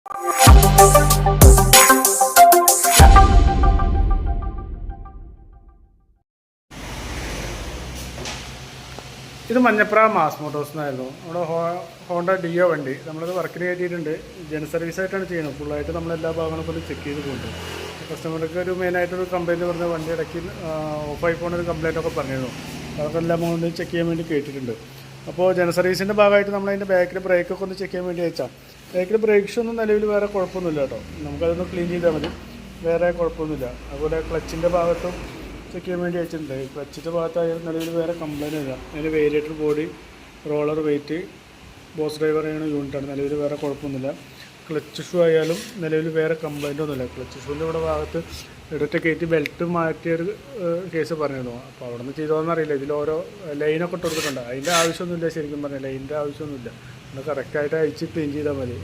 ഇത് Manjapra mass Motors എന്നായിരുന്നു. നമ്മുടെ ഹോണ്ട ഡിയോ വണ്ടി നമ്മളത് വർക്കിന് കയറ്റിയിട്ടുണ്ട്. ജന സർവീസായിട്ടാണ് ചെയ്യുന്നത്. ഫുള്ളായിട്ട് നമ്മളെല്ലാ ഭാഗങ്ങളും കൊണ്ട് ചെക്ക് ചെയ്ത് പോകുന്നുണ്ട്. കസ്റ്റമർക്ക് ഒരു മെയിനായിട്ടൊരു കംപ്ലയിൻറ്റ് പറഞ്ഞ വണ്ടി ഇടയ്ക്ക് ഓഫായി പോകുന്നൊരു കംപ്ലയിൻറ്റൊക്കെ പറഞ്ഞിരുന്നു. അതൊക്കെ എല്ലാം കൊണ്ട് ചെക്ക് ചെയ്യാൻ വേണ്ടി കേട്ടിട്ടുണ്ട്. അപ്പോൾ ജന സർവീസിൻ്റെ ഭാഗമായിട്ട് നമ്മളതിൻ്റെ ബാക്കിൽ ബ്രേക്കൊക്കെ ഒന്ന് ചെക്ക് ചെയ്യാൻ വേണ്ടി അയച്ചാൽ ബാക്കിൽ ബ്രേക്സ് ഒന്നും നിലവിൽ വേറെ കുഴപ്പമൊന്നുമില്ല കേട്ടോ. നമുക്കതൊന്ന് ക്ലീൻ ചെയ്താൽ മതി, വേറെ കുഴപ്പമൊന്നുമില്ല. അതുപോലെ ക്ലച്ചിൻ്റെ ഭാഗത്തും ചെക്ക് ചെയ്യാൻ വേണ്ടി അയച്ചിട്ടുണ്ട്. ക്ലച്ചിൻ്റെ ഭാഗത്തായാലും നിലവിൽ വേറെ കംപ്ലയിൻ്റ് ഇല്ല. അതിൻ്റെ വേരിയേറ്റർ ബോഡി, റോളർ വെയിറ്റ്, ബോസ് ഡ്രൈവർ ചെയ്യുന്ന യൂണിറ്റാണ്. നിലവിൽ വേറെ കുഴപ്പമൊന്നുമില്ല. ക്ലച്ച് ഷൂ ആയാലും നിലവിൽ വേറെ കംപ്ലയിൻ്റ് ഒന്നുമില്ല. ക്ലച്ച് ഷൂവിൻ്റെ ഇവിടെ ഭാഗത്ത് ഇടത്തെ കയറ്റി ബെൽറ്റ് മാറ്റിയൊരു കേസ് പറഞ്ഞിരുന്നു. അപ്പോൾ അവിടെ നിന്ന് ചെയ്തോന്ന് അറിയില്ല. ഇതിൽ ഓരോ ലൈനൊക്കെ ഇട്ട് കൊടുത്തിട്ടുണ്ട്. അതിൻ്റെ ആവശ്യമൊന്നുമില്ല. ശരിക്കും പറഞ്ഞാൽ ലൈനിൻ്റെ ആവശ്യമൊന്നുമില്ല. നമ്മൾ കറക്റ്റായിട്ട് അയച്ച് ക്ലീൻ ചെയ്താൽ മതി.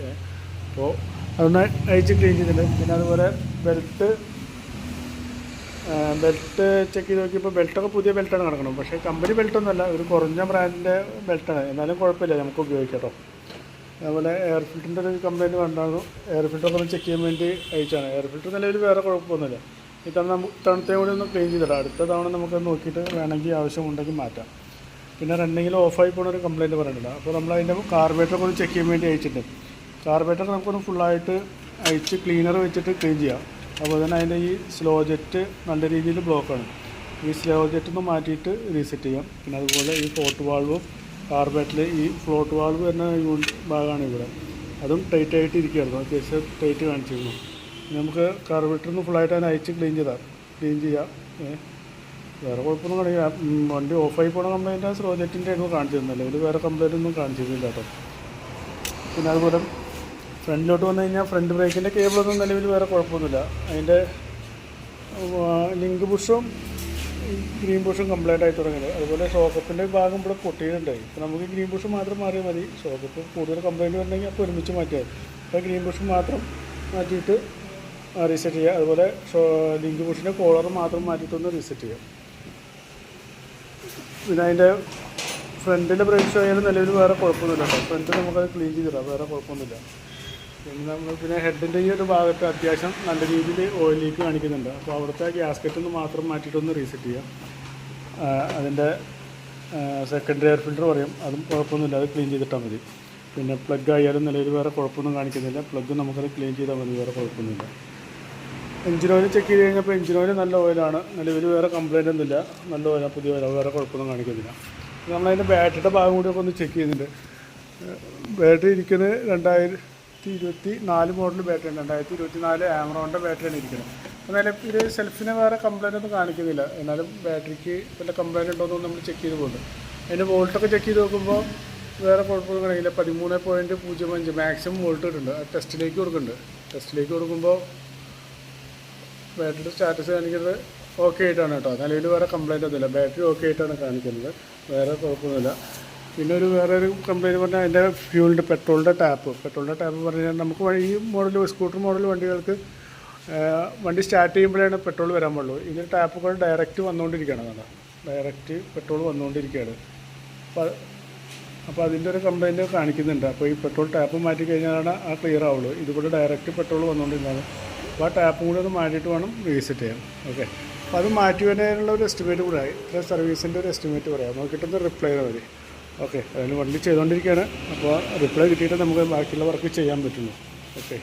അപ്പോൾ അതൊന്ന് അയച്ച് ക്ലീൻ ചെയ്തിട്ടുണ്ട്. പിന്നെ അതുപോലെ ബെൽറ്റ് ചെക്ക് ചെയ്ത് നോക്കിയപ്പോൾ ബെൽറ്റൊക്കെ പുതിയ ബെൽറ്റാണ് കിടക്കണം. പക്ഷേ കമ്പനി ബെൽറ്റൊന്നുമല്ല, ഒരു കുറഞ്ഞ ബ്രാൻഡിൻ്റെ ബെൽറ്റാണ്. എന്നാലും കുഴപ്പമില്ല, നമുക്ക് ഉപയോഗിക്കാം കേട്ടോ. അതുപോലെ എയർ ഫിൽറ്ററിൻ്റെ ഒരു കംപ്ലയിൻറ്റ് കണ്ടായിരുന്നു. എയർ ഫിൽറ്ററൊക്കെ ഒന്ന് ചെക്ക് ചെയ്യാൻ വേണ്ടി അയച്ചാണ്. എയർ ഫിൽറ്റർ നിലവിൽ വേറെ കുഴപ്പമൊന്നുമില്ല. ഈ തണുത്തയും കൂടി ഒന്ന് ക്ലീൻ ചെയ്തിടാം. അടുത്ത തവണ നമുക്ക് നോക്കിയിട്ട് വേണമെങ്കിൽ ആവശ്യമുണ്ടെങ്കിൽ മാറ്റാം. പിന്നെ റണ്ണിങ്ങിൽ ഓഫായി പോകുന്ന ഒരു കംപ്ലയിൻറ്റ് പറഞ്ഞിട്ടില്ല. അപ്പോൾ നമ്മളതിൻ്റെ കാർബേറ്ററൊക്കെ ഒന്ന് ചെക്ക് ചെയ്യാൻ വേണ്ടി അയച്ചിട്ടുണ്ട്. കാർബേറ്റർ നമുക്കൊന്ന് ഫുള്ളായിട്ട് അയച്ച് ക്ലീനർ വെച്ചിട്ട് ക്ലീൻ ചെയ്യാം. അതുപോലെ തന്നെ അതിൻ്റെ ഈ സ്ലോ ജെറ്റ് നല്ല രീതിയിൽ ബ്ലോക്കാണ്. ഈ സ്ലോ ജെറ്റ് ഒന്ന് മാറ്റിയിട്ട് റീസെറ്റ് ചെയ്യാം. പിന്നെ അതുപോലെ ഈ ഫ്ലോട്ട് വാൾവും കാർബേറ്റിൽ ഈ ഫ്ലോട്ട് വാൾവ് വരുന്ന ഭാഗമാണ് ഇവിടെ, അതും ടൈറ്റ് ആയിട്ട് ഇരിക്കുകയായിരുന്നു. അത്യാവശ്യം ടൈറ്റ് കാണിച്ചിരുന്നു. നമുക്ക് കാർബേറ്റർ ഒന്ന് ഫുള്ളായിട്ട് അതിനെ അയച്ച് ക്ലീൻ ചെയ്യാം. വേറെ കുഴപ്പമൊന്നും കാണില്ല. വണ്ടി ഓഫായി പോകണ കംപ്ലയിൻ്റ് സ്ലോ ജെറ്റിൻ്റെ ആയിരുന്നു കാണിച്ചിരുന്നില്ല. ഇതിൽ വേറെ കംപ്ലയിൻ്റ് ഒന്നും കാണിച്ചിരുന്നില്ല കേട്ടോ. പിന്നെ അതുപോലെ ഫ്രണ്ടിലോട്ട് വന്നു കഴിഞ്ഞാൽ ഫ്രണ്ട് ബ്രേക്കിൻ്റെ കേബിളൊന്നും നിലവിൽ വേറെ കുഴപ്പമൊന്നുമില്ല. അതിൻ്റെ ലിങ്ക് ബുഷും ഗ്രീൻ ബുഷും കംപ്ലൈൻ്റ് ആയി തുടങ്ങിയത്. അതുപോലെ ഷോക്കപ്പിൻ്റെ ഭാഗം ഇവിടെ പൊട്ടിയിട്ടുണ്ടായി. ഇപ്പോൾ നമുക്ക് ഗ്രീൻ ബുഷ് മാത്രം മാറിയാൽ മതി. ഷോക്കപ്പ് കൂടുതൽ കംപ്ലയിൻറ്റ് വരണമെങ്കിൽ അപ്പോൾ ഒരുമിച്ച് മാറ്റിയാൽ മതി. അപ്പോൾ ഗ്രീൻ ബുഷ് മാത്രം മാറ്റിയിട്ട് റീസെറ്റ് ചെയ്യുക. അതുപോലെ ലിങ്ക് ബുഷിൻ്റെ കോളർ മാത്രം മാറ്റിയിട്ടൊന്ന് റീസെറ്റ് ചെയ്യാം. പിന്നെ അതിൻ്റെ ഫ്രണ്ടിൻ്റെ ബ്രേക്ക് ഷോ ആയാലും നിലവിൽ വേറെ കുഴപ്പമൊന്നുമില്ല കേട്ടോ. ഫ്രണ്ട് നമുക്കത് ക്ലീൻ ചെയ്തിടാം, വേറെ കുഴപ്പമൊന്നുമില്ല. പിന്നെ ഹെഡിൻ്റെ ഈ ഒരു ഭാഗത്ത് അത്യാവശ്യം നല്ല രീതിയിൽ ഓയിൽ ലീക്ക് കാണിക്കുന്നുണ്ട്. അപ്പോൾ അവിടുത്തെ ഗ്യാസ്കറ്റൊന്ന് മാത്രം മാറ്റിയിട്ടൊന്ന് റീസെറ്റ് ചെയ്യാം. അതിൻ്റെ സെക്കൻഡറി എയർ ഫിൽറ്റർ പറയും, അതും കുഴപ്പമൊന്നുമില്ല, അത് ക്ലീൻ ചെയ്തിട്ടാൽ മതി. പിന്നെ പ്ലഗ് ആയാലും നിലവിൽ വേറെ കുഴപ്പമൊന്നും കാണിക്കുന്നില്ല. പ്ലഗ് നമുക്കത് ക്ലീൻ ചെയ്താൽ മതി, വേറെ കുഴപ്പമൊന്നുമില്ല. എഞ്ചിൻ ഓയിൽ ചെക്ക് ചെയ്ത് കഴിഞ്ഞപ്പോൾ എഞ്ചിൻ ഓയിൽ നല്ല ഓയിലാണ്. നിലവിൽ വേറെ കംപ്ലയിൻ്റ് ഒന്നുമില്ല, നല്ല ഓയിലാണ്, പുതിയ ഓയിലാണ്, വേറെ കുഴപ്പമൊന്നും കാണിക്കുന്നില്ല. നമ്മളതിൻ്റെ ബാറ്ററിയുടെ ഭാഗം കൂടിയൊക്കെ ഒന്ന് ചെക്ക് ചെയ്യുന്നുണ്ട്. ബാറ്ററി ഇരിക്കുന്നത് 2024 മോഡൽ ബാറ്ററിയാണ്. 2024 ആമറോണിൻ്റെ ബാറ്ററിയാണ് ഇരിക്കുന്നത്. എന്നാലും ഇത് സെൽഫിന് വേറെ കംപ്ലയിൻ്റ് ഒന്നും കാണിക്കുന്നില്ല. എന്നാലും ബാറ്ററിക്ക് വല്ല കംപ്ലയിൻ്റ് ഉണ്ടോയെന്ന് നമ്മൾ ചെക്ക് ചെയ്ത് പോകുന്നുണ്ട്. അതിൻ്റെ വോൾട്ടൊക്കെ ചെക്ക് ചെയ്ത് നോക്കുമ്പോൾ വേറെ കുഴപ്പമൊന്നും കാണിക്കില്ല. 13.05 മാക്സിമം വോൾട്ട് ഇട്ടുണ്ട്. ടെസ്റ്റിലേക്ക് കൊടുക്കുന്നുണ്ട്. ടെസ്റ്റിലേക്ക് കൊടുക്കുമ്പോൾ ബാറ്ററിയുടെ സ്റ്റാറ്റസ് കാണിക്കുന്നത് ഓക്കെ ആയിട്ടാണ് കേട്ടോ. നിലവിൽ വേറെ കംപ്ലയിൻ്റ് ഒന്നുമില്ല. ബാറ്ററി ഓക്കെ ആയിട്ടാണ് കാണിക്കുന്നത്, വേറെ കുഴപ്പമൊന്നുമില്ല. പിന്നെ വേറൊരു കംപ്ലയിൻറ്റ് പറഞ്ഞാൽ അതിൻ്റെ ഫ്യൂളിൻ്റെ പെട്രോളിൻ്റെ ടാപ്പ് പറഞ്ഞാൽ നമുക്ക് ഈ മോഡൽ സ്കൂട്ടർ മോഡൽ വണ്ടികൾക്ക് വണ്ടി സ്റ്റാർട്ട് ചെയ്യുമ്പോഴാണ് പെട്രോൾ വരാൻ പാടുള്ളൂ. ഇതിൻ്റെ ടാപ്പൊക്കെ ഡയറക്റ്റ് വന്നുകൊണ്ടിരിക്കുകയാണ്. അതാണ് ഡയറക്റ്റ് പെട്രോൾ വന്നുകൊണ്ടിരിക്കുകയാണ്. അപ്പോൾ അതിൻ്റെ ഒരു കംപ്ലയിൻറ്റ് കാണിക്കുന്നുണ്ട്. അപ്പോൾ ഈ പെട്രോൾ ടാപ്പ് മാറ്റി കഴിഞ്ഞാലാണ് ആ ക്ലിയർ ആവുള്ളൂ. ഇതുപോലെ ഡയറക്റ്റ് പെട്രോൾ വന്നുകൊണ്ടിരുന്നതാണ്. അപ്പോൾ ആ ടാപ്പും കൂടി ഒന്ന് മാറ്റിയിട്ട് വേണം റീസെറ്റ് ചെയ്യാൻ. ഓക്കെ, അപ്പോൾ അത് മാറ്റി വരുന്നതിനുള്ള ഒരു എസ്റ്റിമേറ്റ് പറയാം. ഇത്ര സർവീസിൻ്റെ ഒരു എസ്റ്റിമേറ്റ് പറയാം. നോക്കിയിട്ടൊന്ന് റിപ്ലൈ ചെയ്താൽ മതി. ഓക്കെ, അതിന് വണ്ടി ചെയ്തുകൊണ്ടിരിക്കുകയാണ്. അപ്പോൾ റിപ്ലൈ കിട്ടിയിട്ട് നമുക്ക് ബാക്കിയുള്ള വർക്ക് ചെയ്യാൻ പറ്റുള്ളൂ. ഓക്കെ.